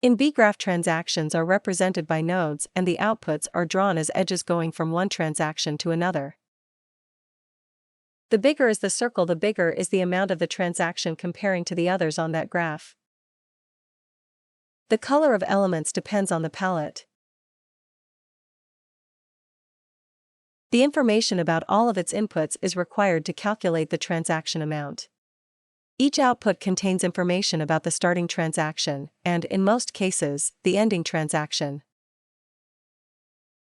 In bGraph, transactions are represented by nodes and the outputs are drawn as edges going from one transaction to another. The bigger is the circle, the bigger is the amount of the transaction comparing to the others on that graph. The color of elements depends on the palette. The information about all of its inputs is required to calculate the transaction amount. Each output contains information about the starting transaction, and, in most cases, the ending transaction.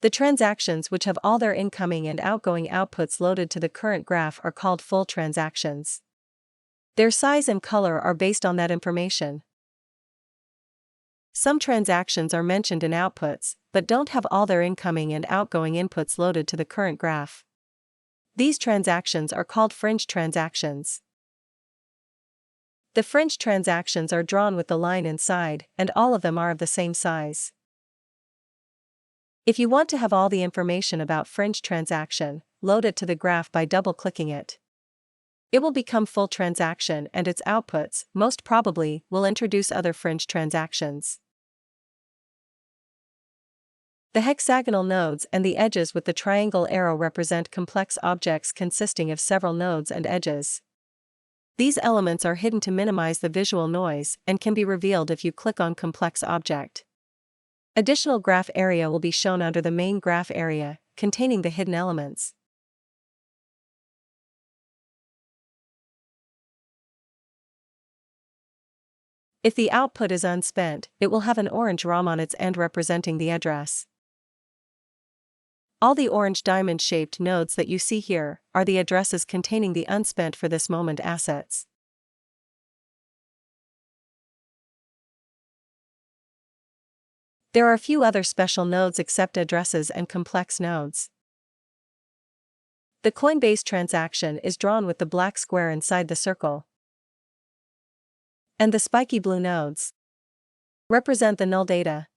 The transactions which have all their incoming and outgoing outputs loaded to the current graph are called full transactions. Their size and color are based on that information. Some transactions are mentioned in outputs, but don't have all their incoming and outgoing inputs loaded to the current graph. These transactions are called fringe transactions. The fringe transactions are drawn with the line inside, and all of them are of the same size. If you want to have all the information about fringe transaction, load it to the graph by double-clicking it. It will become full transaction and its outputs, most probably, will introduce other fringe transactions. The hexagonal nodes and the edges with the triangle arrow represent complex objects consisting of several nodes and edges. These elements are hidden to minimize the visual noise and can be revealed if you click on complex object. Additional graph area will be shown under the main graph area, containing the hidden elements. If the output is unspent, it will have an orange ROM on its end representing the address. All the orange diamond-shaped nodes that you see here are the addresses containing the unspent for this moment assets. There are few other special nodes except addresses and complex nodes. The Coinbase transaction is drawn with the black square inside the circle. And the spiky blue nodes represent the null data.